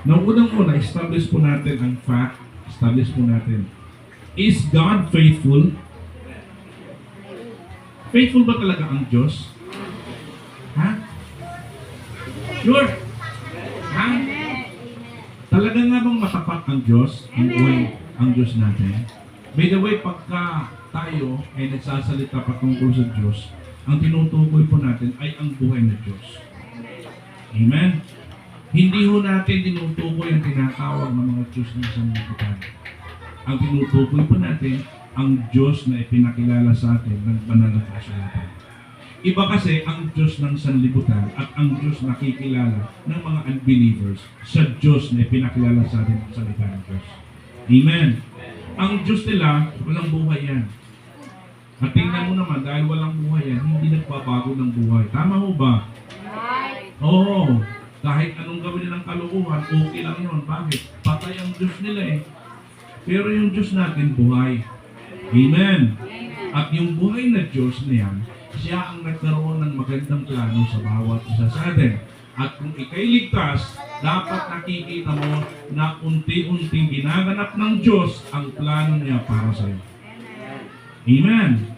Nang unang-una, establish po natin ang fact. Establish po natin. Is God faithful? Faithful ba talaga ang Diyos? Ha? Sure? Ha? Talaga nga bang matapat ang Diyos? Ang Diyos natin? By the way, pagka tayo ay nagsasalita patungkol sa Diyos, ang tinutukoy po natin ay ang buhay na Diyos. Amen? Hindi ho natin tinutukoy ang tinatawag ng mga Diyos ng sanlibutan. Ang tinutukoy po natin, ang Diyos na ipinakilala sa atin ng banal na kasulatan. Iba kasi ang Diyos ng sanlibutan at ang Diyos na nakikilala ng mga unbelievers sa Diyos na ipinakilala sa atin ng salita ng Diyos. Amen. Ang Diyos nila, walang buhay yan. At tingnan mo naman, dahil walang buhay yan, hindi nagbabago ng buhay. Tama ho ba? Oo. Kahit anong gawin nilang kaloohan, okay lang yun. Bakit? Patay ang Diyos nila eh. Pero yung Diyos natin, buhay. Amen. At yung buhay na Diyos na yan, siya ang nagkaroon ng magandang plano sa bawat isa sa atin. At kung ikay ligtas, dapat nakikita mo na unti-unting ginaganap ng Diyos ang plano niya para sa iyo. Amen.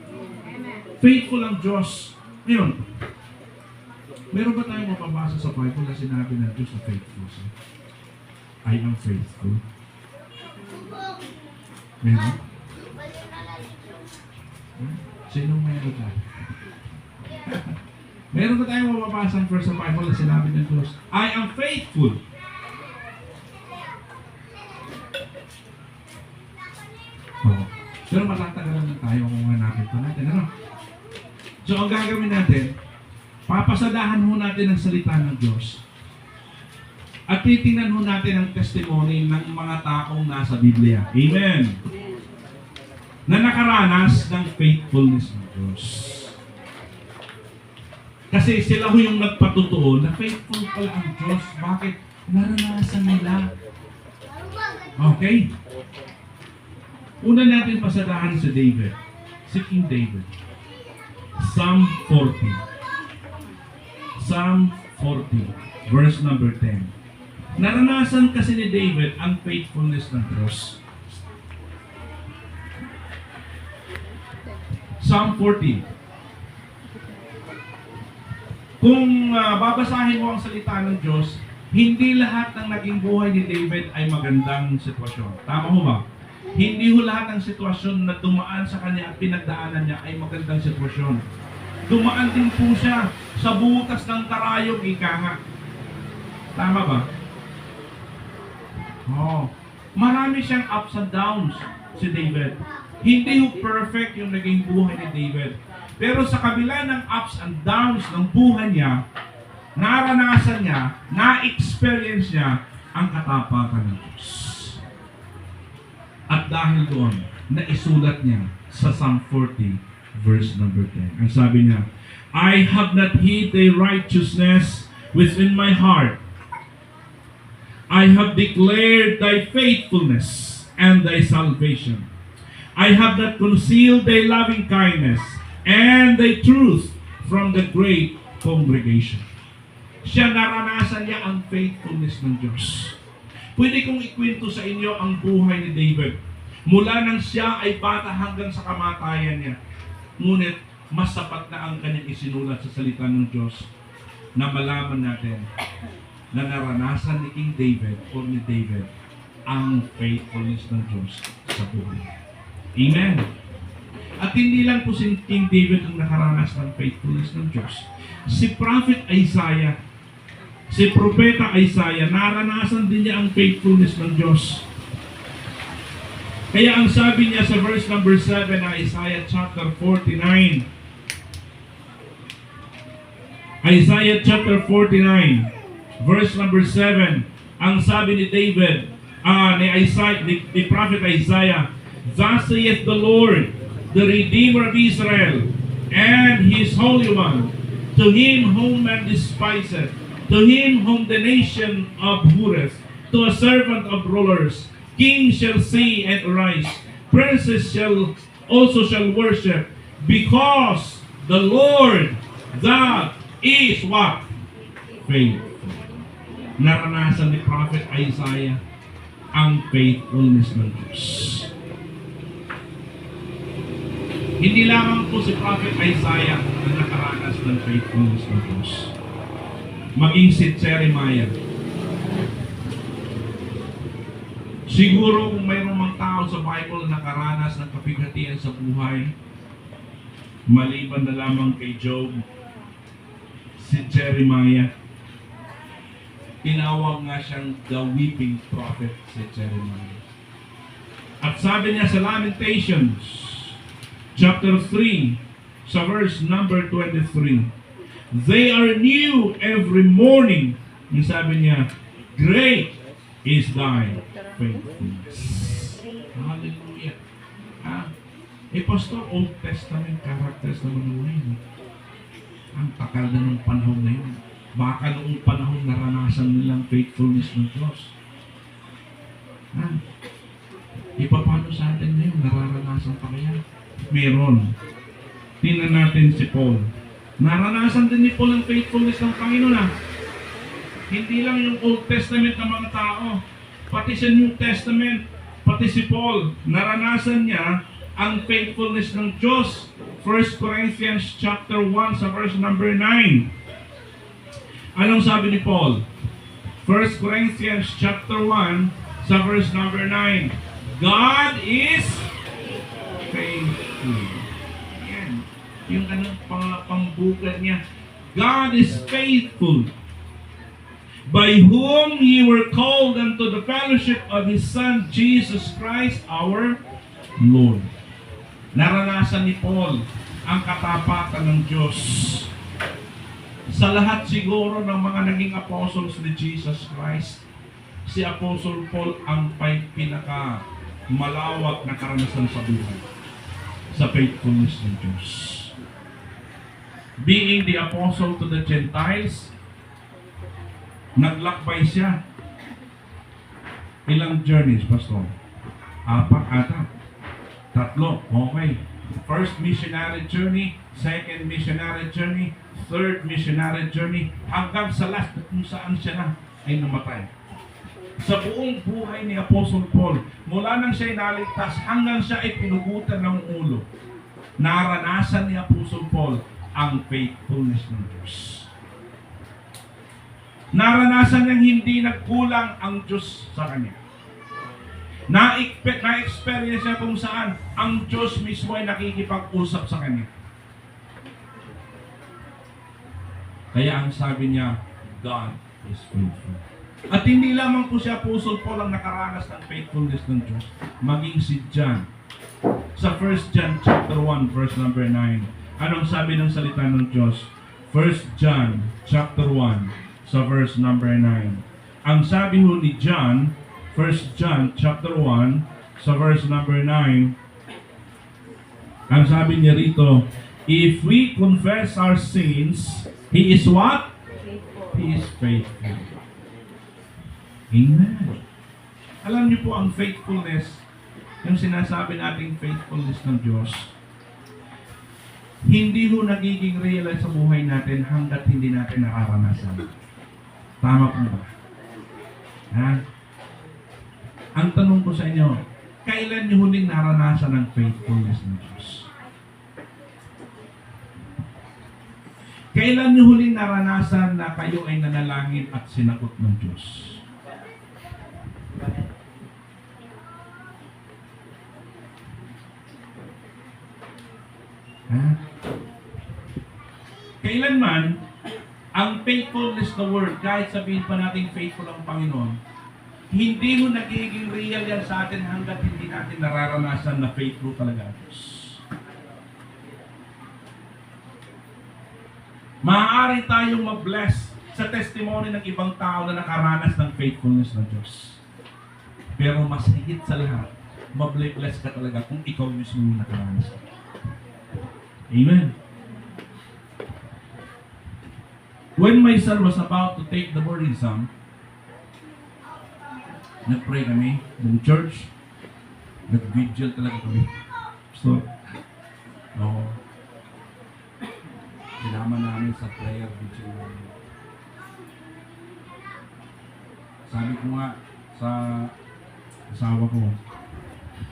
Faithful ang Diyos. Ngayon, meron ba tayong mapabasa sa Bible na sinabi ng Diyos na faithful siya? I am faithful. Meron? Sinong meron ka? Meron ba tayong mapabasa ng verse sa Bible na sinabi ng Diyos, I am faithful. Oh. Pero matatagalan na tayo kung hanapin pa natin. Ano? So, ang gagawin natin, papasadahan ho natin ang salita ng Diyos. At titingnan ho natin ang testimony ng mga taong nasa Biblia. Amen. Na nakaranas ng faithfulness ng Diyos. Kasi sila ho yung nagpatutuo na faithful pala ang Diyos. Bakit? Naranasan nila. Okay? Una natin pasadahan si David. Si King David. Psalm 40. Psalm 40, verse number 10. Naranasan kasi ni David ang faithfulness ng Diyos. Psalm 40. Kung babasahin mo ang salita ng Diyos, hindi lahat ng naging buhay ni David ay magandang sitwasyon. Tama ho ba? Hindi ho lahat ng sitwasyon na dumaan sa kanya at pinagdaanan niya ay magandang sitwasyon. Dumaan din po siya sa butas ng karayong ika. Tama ba? Oh, marami siyang ups and downs si David. Hindi ho perfect yung naging buhay ni David. Pero sa kabila ng ups and downs ng buhay niya, naranasan niya, na-experience niya ang katapakan ng Diyos. At dahil doon, naisulat niya sa Psalm 40, verse number 10. Ang sabi niya, I have not hid thy righteousness within my heart. I have declared thy faithfulness and thy salvation. I have not concealed thy loving kindness and thy truth from the great congregation. Siya naranasan niya ang faithfulness ng Diyos. Pwede kong ikwento sa inyo ang buhay ni David. Mula nang siya ay bata hanggang sa kamatayan niya. Ngunit, mas sapat na ang kanyang isinulat sa salita ng Diyos na malaman natin na naranasan ni King David o ni David ang faithfulness ng Diyos sa buhay. Amen. At hindi lang po si King David ang nakaranas ng faithfulness ng Diyos. Si Prophet Isaiah, si Propeta Isaiah, naranasan din niya ang faithfulness ng Diyos. Kaya ang sabi niya sa verse number 7 ng Isaiah chapter 49, Isaiah chapter 49, verse number 7, ang sabi ni David, ni Prophet Isaiah, Thus saith the Lord, the Redeemer of Israel, and His Holy One, to him whom man despiseth, to him whom the nation abhorreth, to a servant of rulers, kings shall see and arise, princes also shall worship, because the Lord, that is what? Faithful. naranasan ni Prophet Isaiah ang faithfulness ng Diyos. Hindi lamang po si Prophet Isaiah ang nakaranas ng faithfulness ng Diyos. Maging si Jeremiah. Siguro kung mayroong mga tao sa Bible na nakaranas ng kapighatian sa buhay, maliban na lamang kay Job, si Jeremiah, tinawag nga siyang the weeping prophet si Jeremiah. At sabi niya sa Lamentations, chapter 3, sa verse number 23, they are new every morning. Yung sabi niya, great is thy faithfulness. Hallelujah. Pastor, Old Testament characters naman yun. Ang takal na ng panahon na yun. Baka noong panahon naranasan nilang faithfulness ng Diyos. Paano sa atin ngayon? Nararanasan pa kaya? Meron. Tingnan natin si Paul. Naranasan din ni Paul ang faithfulness ng Panginoon. Hindi lang yung Old Testament ng mga tao. Pati sa New Testament, pati si Paul, naranasan niya ang faithfulness ng Diyos. 1 Corinthians chapter 1 sa verse number 9. Anong sabi ni Paul? 1 Corinthians chapter 1 sa verse number 9. God is faithful. Yan. Yung pambukat niya. God is faithful, by whom ye were called unto the fellowship of His Son, Jesus Christ, our Lord. Naranasan ni Paul ang katapatan ng Diyos. Sa lahat siguro ng mga naging apostles ni Jesus Christ, si Apostle Paul ang pinaka malawak na karanasan sa buhay sa faithfulness ng Diyos. Being the apostle to the Gentiles, naglakbay siya. Ilang journeys, Pastor? 4 ata. 3. Okay. First missionary journey, second missionary journey, third missionary journey, hanggang sa last kung saan siya na ay namatay. Sa buong buhay ni Apostle Paul, mula nang siya naligtas hanggang siya ay pinugutan ng ulo, naranasan ni Apostle Paul ang faithfulness ng Diyos. Naranasan niyang hindi nagkulang ang Diyos sa kanya. Na-experience niya kung saan ang Diyos mismo ay nakikipag-usap sa kanya. Kaya ang sabi niya, God is faithful. At hindi lamang po si Apostle Paul ang nakaranas ng faithfulness ng Diyos, maging si John. Sa 1 John chapter 1 verse number 9, anong sabi ng salita ng Diyos? 1 John chapter 1 sa verse number 9. Ang sabi ho ni John, 1 John chapter 1 sa verse number 9, ang sabi niya rito, if we confess our sins, He is what? He is faithful. Amen. Alam niyo po ang faithfulness, yung sinasabi nating faithfulness ng Diyos, hindi ho nagiging realize sa buhay natin hanggat hindi natin nakaranasan. Tama po ba? Ha? Ang tanong ko sa inyo, kailan niyo huling naranasan ang faithfulness ng Diyos? Kailan niyo huling naranasan na kayo ay nanalangin at sinagot ng Diyos? Ha? Kailanman, ang faithfulness na word, kahit sabihin pa natin faithful ang Panginoon, hindi mo nagiging real yan sa atin hanggat hindi natin nararanasan na faithful talaga ang Diyos. Maaari tayong mag-bless sa testimony ng ibang tao na nakaranas ng faithfulness ng Diyos. Pero mas higit sa lahat, mabless ka talaga kung ikaw mismo yung nakaranas. Amen. When my son was about to take the board exam, nag-pray kami ng church, nag-vigil talaga kami. So, sinama namin sa prayer vigil. Sabi ko nga sa asawa ko,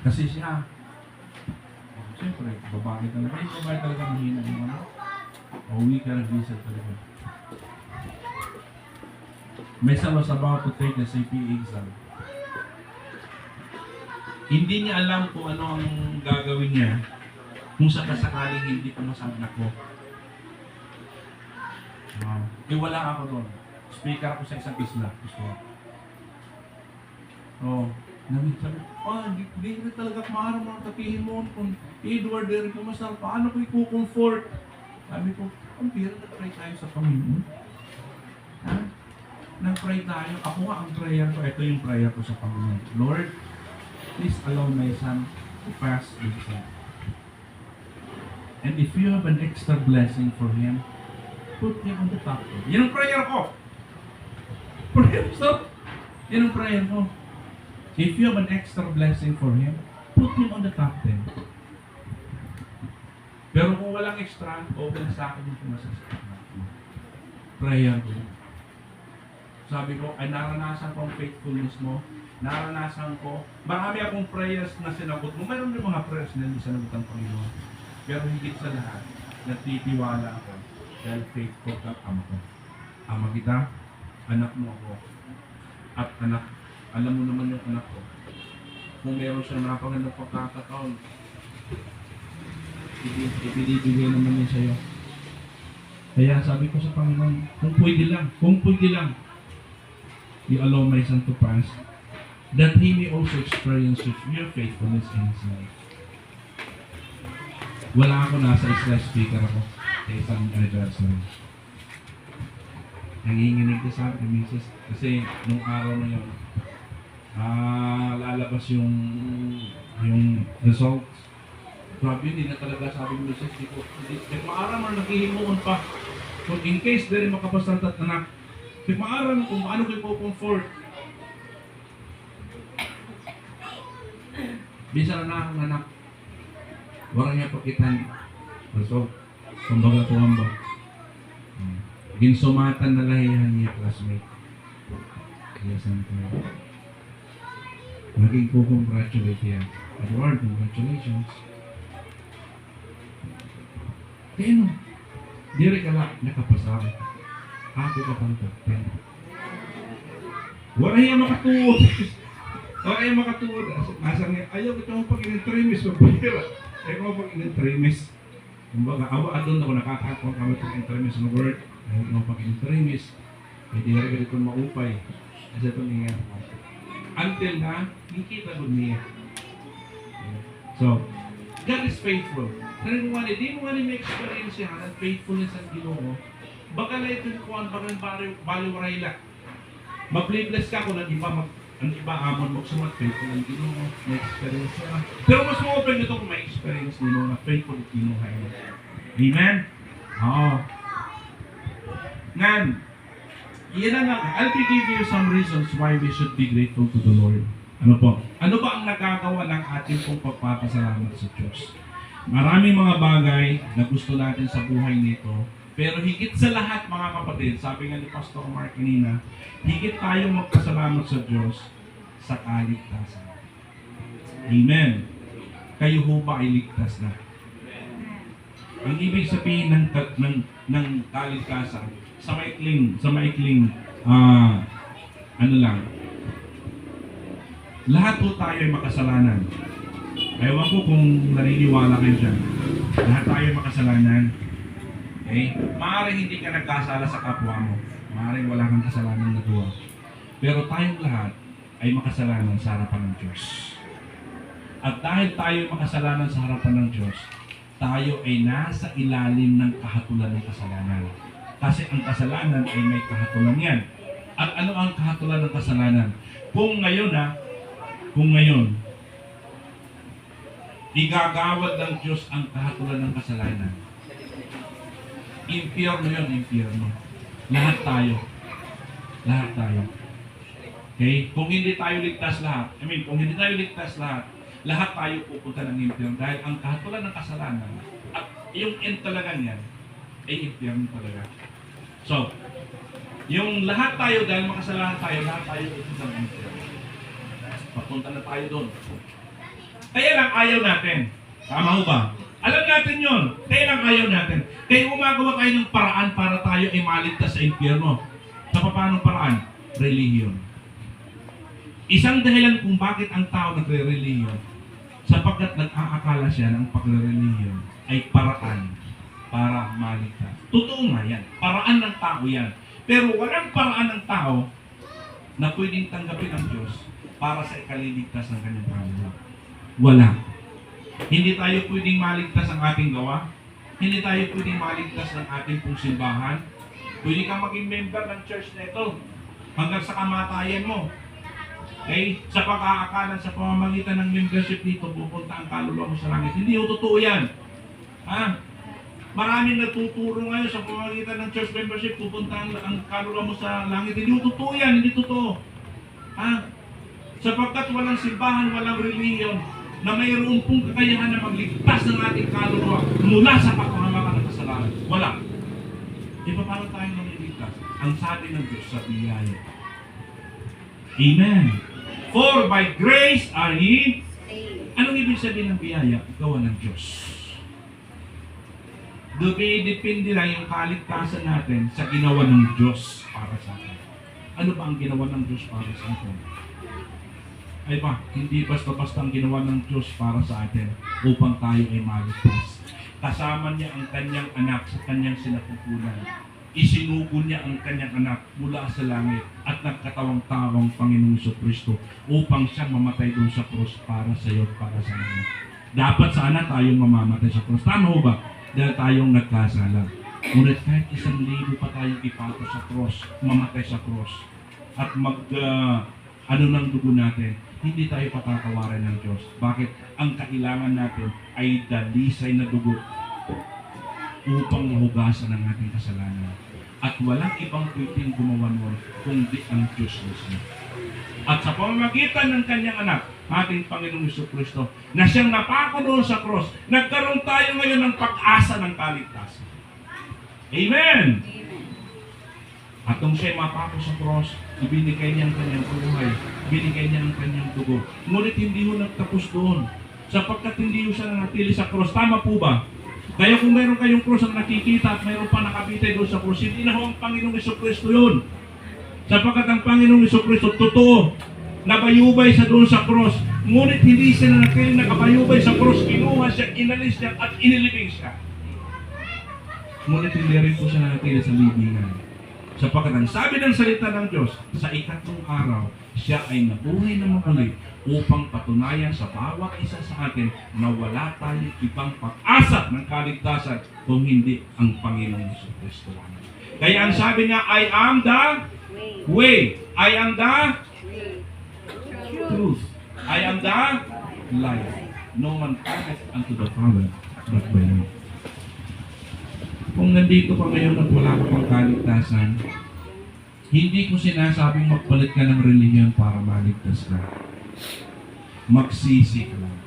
kasi siya, siyempre, babae talaga. Ay, babae talaga mahina yung ano. Uwi ka ng visa talaga. May son was about to take the SAP exam. Hindi niya alam kung ano ang gagawin niya kung sakasakaling hindi pumasa ang anak ko. Eh, wala ako doon. Speaker ako sa isang isla. Oh, sabi, hindi na talaga maaaring mga tapihin mo kung Edward, Derek, pumasal, paano ko i-comfort? Sabi ko, ang pira, nag-pray tayo sa Panginoon. Ha? Nag-pray tayo. Ako nga ang prayer ko. Ito yung prayer ko sa Panginoon. Lord, please allow my son to pass the exam. And if you have an extra blessing for him, put him on the top 10. Yan ang prayer ko. Prayer ko. Yan ang prayer ko. If you have an extra blessing for him, put him on the top 10. Pero kung walang extra, open sa akin yung pumasasakit natin. Prayer ko. Sabi ko, ay naranasan ko ang faithfulness mo. Naranasan ko. Marami akong prayers na sinagot mo. Mayroon yung mga prayers na hindi sinagot ng Panginoon. Pero higit sa lahat, natitiwala ako dahil faithful ka, ama ko. Ama kita, anak mo ako. At anak, alam mo naman yung anak ko. Kung meron siya napagandang pagkakataon, ibibigay naman niya sa'yo. Kaya sabi ko sa Panginoon, kung pwede lang, you allow my son to pass, that he may also experience your faithfulness in his life. Wala ako, nasa isla, speaker ako sa isang anniversary. Nanginginig ko sa akin, misis, kasi nung araw na yun, lalabas yung results. Grabe, hindi na talaga sabi mo, misis, maaram na naghihimuon pa. Kung in case dahil makapasantat anak, maaram kung paano kayo po-comfort. Bisa na akong anak. Warang niya pakitan. So, kumbaga tuwamba. Ginsumatan na lahihan niya, classmate. Kaya saan ko. Naging ko-congratulate yan. Edward, congratulations. Kaya no, diri ka lang, nakapasari. Ako ka pang top 10. Wala niya makatuod. Wala niya makatuod. Asa niya, ayaw ito mo pag in-tremis, mabahira. Ayaw mo pag in-tremis. Kumbaga, awa doon ako nakakakong kami pag in-tremis ng word. Ayaw mo pag in-tremis. Hindi rin ka dito maupay. Kasi ito niya. Until na, nakikita doon niya. So, God is faithful. Di mo nga may experience yan at faithfulness ang Ginoo. Baka na ito kuhan, baka baliwaray lang. Mag-bless ka kung ang iba amon mo sa faithful ang Ginoo. May experience yan. Pero mas ma-open nito kung may experience nino na faithful ang Ginoo. Amen? Oo. Ngan, yan ang, I'll give you some reasons why we should be grateful to the Lord. Ano po? Ano ba ang nagkakawa ng ating pong pagpapasalamat sa Diyos? Maraming mga bagay na gusto natin sa buhay nito, pero higit sa lahat mga kapatid, sabi nga ni Pastor Mark kanina, higit tayong magpasalamat sa Diyos sa kaligtasan. Amen. Kayo ho ba ay ligtas na? Ang ibig sabihin ng kaligtasan, sa maikling, ano lang, lahat po tayo ay makasalanan. Ewan ko kung naniniwala kayo dyan. Lahat tayo ay makasalanan. Okay? Maaaring hindi ka nagkasala sa kapwa mo. Maaaring wala kang kasalanan nagawa. Pero tayong lahat ay makasalanan sa harapan ng Diyos. At dahil tayo makasalanan sa harapan ng Diyos, tayo ay nasa ilalim ng kahatulan ng kasalanan. Kasi ang kasalanan ay may kahatulan yan. At ano ang kahatulan ng kasalanan? Kung ngayon, igagawad ng Diyos ang kahatulan ng kasalanan. Impyerno yun, impyerno. Lahat tayo. Okay? Kung hindi tayo ligtas lahat, lahat tayo pupunta ng impyerno dahil ang kahatulan ng kasalanan at yung end talaga niyan ay impyerno talaga. So, Yung lahat tayo, dahil makasalanan tayo, lahat tayo ito sa infierno. Papunta na tayo doon. Kaya lang ayaw natin. Tama ho ba? Alam natin yon. Kaya lang ayaw natin. Kaya gumagawa tayo ng paraan para tayo ay maligtas sa impyerno. Sa paanong paraan? Relihiyon. Isang dahilan kung bakit ang tao nagre-relihiyon, sapagkat nag-aakala siya ng pagre-relihiyon ay paraan para maligtas. Totoo nga yan. Paraan ng tao yan. Pero walang paraan ng tao na pwedeng tanggapin ang Diyos para sa ikaliligtas ng kanyang kaluluwa. Wala. Hindi tayo pwedeng maligtas ang ating gawa. Hindi tayo pwedeng maligtas ng ating pong simbahan. Pwede kang maging member ng church na ito hanggang sa kamatayan mo. Okay? Sa pag-aakalan, sa pamamagitan ng membership dito, pupunta ang kaluluwa mo sa langit. Hindi yung totoo yan. Ha? Maraming nagtuturo ngayon sa pamamagitan ng church membership, pupunta ang kaluluwa mo sa langit. Hindi yung totoo yan. Hindi totoo. Ha? Sapagkat walang simbahan, walang reliyon, na mayroon pong kakayahan na magligtas ng ating kaluluwa mula sa kapahamakan ng kasalanan. Wala. Di ba paano tayo naliligtas? Ang sabi ng Diyos sa biyaya. Amen. For by grace are ye. Anong ibig sabihin ng biyaya? Gawa ng Diyos. Depende lang yung kaligtasan natin sa ginawa ng Diyos para sa atin. Ano ba ang ginawa ng Diyos para sa atin? Ay ba, hindi basta-basta ang ginawa ng Diyos para sa atin upang tayo ay maligtas. Kasama niya ang kanyang anak sa kanyang sinapupunan. Isinugo niya ang kanyang anak mula sa langit at nagkatawang-tawang Panginoong Jesucristo upang siyang mamatay doon sa krus para sa iyo at para sa amin. Dapat sana tayong mamamatay sa krus. Tama ba? Dahil tayong nagkasala. Ngunit kahit 1,000 pa tayong ipato sa krus, mamatay sa krus, at ng dugo natin, hindi tayo patatawarin ng Diyos. Bakit? Ang kailangan natin ay dalisay na dugo upang mahugasan ang ating kasalanan. At walang ibang pwedeng gumawa nun kundi ang Diyos mismo. At sa pamamagitan ng kanyang anak, ating Panginoong Jesucristo, na siyang napako doon sa cross, nagkaroon tayo ngayon ng pag-asa ng kaligtasan. Amen! At kung siya'y mapako sa cross, ibinigay niya ang kanyang buhay, binigay niya ang kanyang dugo. Ngunit hindi ho nagtapos doon, sapagkat hindi ho siya nanatili sa cross. Tama po ba? Kaya kung mayroon kayong cross ang nakikita at mayroon pa nakabitay doon sa cross, hindi na ho ang Panginoong Jesucristo yun. Sapagkat ang Panginoong Jesucristo, totoo, nabayubay sa doon sa cross. Ngunit hindi siya nanatili nakabayubay sa cross, kinuha siya, inalis siya, at inilibing siya. Ngunit hindi rin po siya nanatili sa libingan. Sapagkat ang sabi ng salita ng Diyos, sa ikatlong araw, siya ay nabuhay na muli upang patunayan sa bawat isa sa atin na wala tayong ibang pag-asa ng kaligtasan kung hindi ang Panginoong Jesucristo. Kaya ang sabi niya, I am the way. I am the truth. I am the life. No man cometh unto the Father but by me. Kung nandito pa ngayon at wala ka pang kaligtasan, hindi ko sinasabing magpalit ka ng relihiyon para maligtas ka. Magsisi ka lang.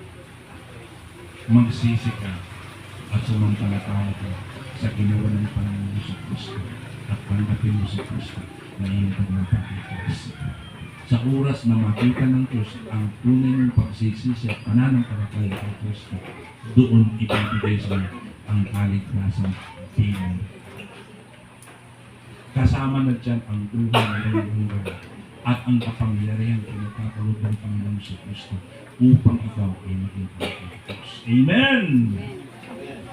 Magsisi ka at sumampalataya ka sa ginawa ng Panginoon Jesucristo at tanggapin mo si Kristo na iyong pagpapalitas. Sa oras na makita ng Diyos ang tunay ng pagsisisi at pananampalataya kay Kristo, doon ibibigay sa ang kaligtasan. Kasama na dyan ang buhay ng buhay at ang kapangyarihan pinagkakaloob ng Panginoon sa Kristo upang ikaw ay maging pagkakas. Amen!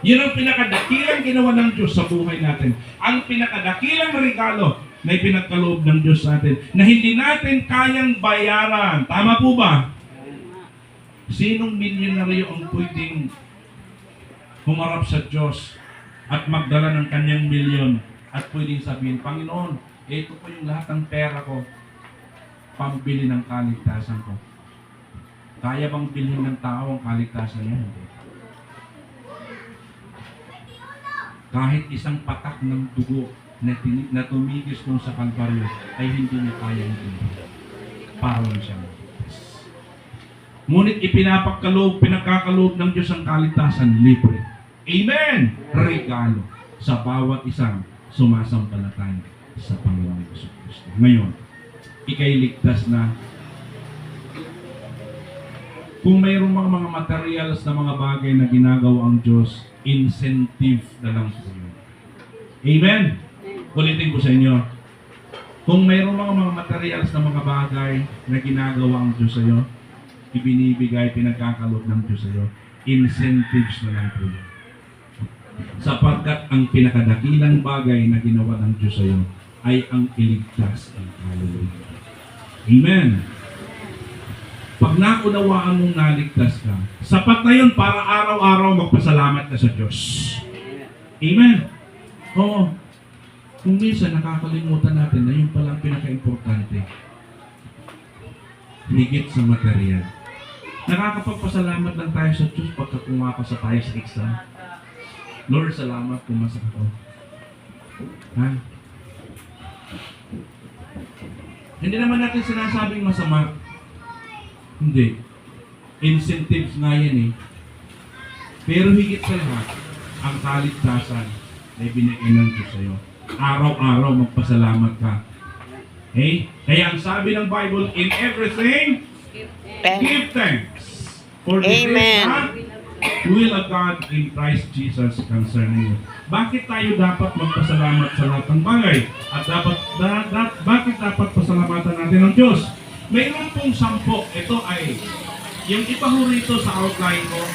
Yun ang pinakadakilang ginawa ng Diyos sa buhay natin. Ang pinakadakilang regalo na ipinagkaloob ng Diyos sa atin na hindi natin kayang bayaran. Tama po ba? Sinong milyonaryo ang pwedeng humarap sa Diyos at magdala ng kanyang milyon at pwedeng sabihin, Panginoon, ito po yung lahat ng pera ko, pambili ng kaligtasan ko. Kaya bang bilhin ng tao ang kaligtasan niya? Kahit isang patak ng dugo na tumigis nung sa Kalbaryo ay hindi niya kayang bilhin. Parang siya maligtas. Ngunit pinagkakaloob ng Diyos ang kaligtasan, libre. Amen! Regalo sa bawat isang sumasampalataya. sa Panginoong Jesucristo. Ngayon, ikay ligtas na. Kung mayroong mga materials na mga bagay na ginagawa ang Diyos, incentive na lang po yun. Amen? Ulitin ko sa inyo. Kung mayroong mga materials na mga bagay na ginagawa ang Diyos sa iyo, ibinibigay, pinagkakaloob ng Diyos sa iyo, incentives na lang po yun. Sapagkat ang pinakadakilang bagay na ginawa ng Diyos sa iyo ay ang iligtas ang kaluluwa. Amen. Pag naunawaan mong naligtas ka, sapat na yun para araw-araw magpasalamat ka sa Diyos. Amen. Oo. Kung minsan nakakalimutan natin na yun palang pinaka-importante. Higit sa material. Nakakapagpasalamat lang tayo sa Diyos pagka pumapasa tayo sa exam. Lord, salamat pumasa ako. Ha? Hindi naman natin sinasabing masama. Hindi. Incentives nga yan eh. Pero higit sa lahat, ang kaligtasan ay binigay ng Diyos sa'yo. Araw-araw magpasalamat ka. Okay? Kaya ang sabi ng Bible, in everything, give thanks. For this is Amen. the will of God in Christ Jesus concerning you. Bakit tayo dapat magpasalamat sa lahat ng bagay? At bakit dapat pasalamatan natin ng Diyos? Mayroon pong 10. Ito ay, yung iba ho rito sa outline ko,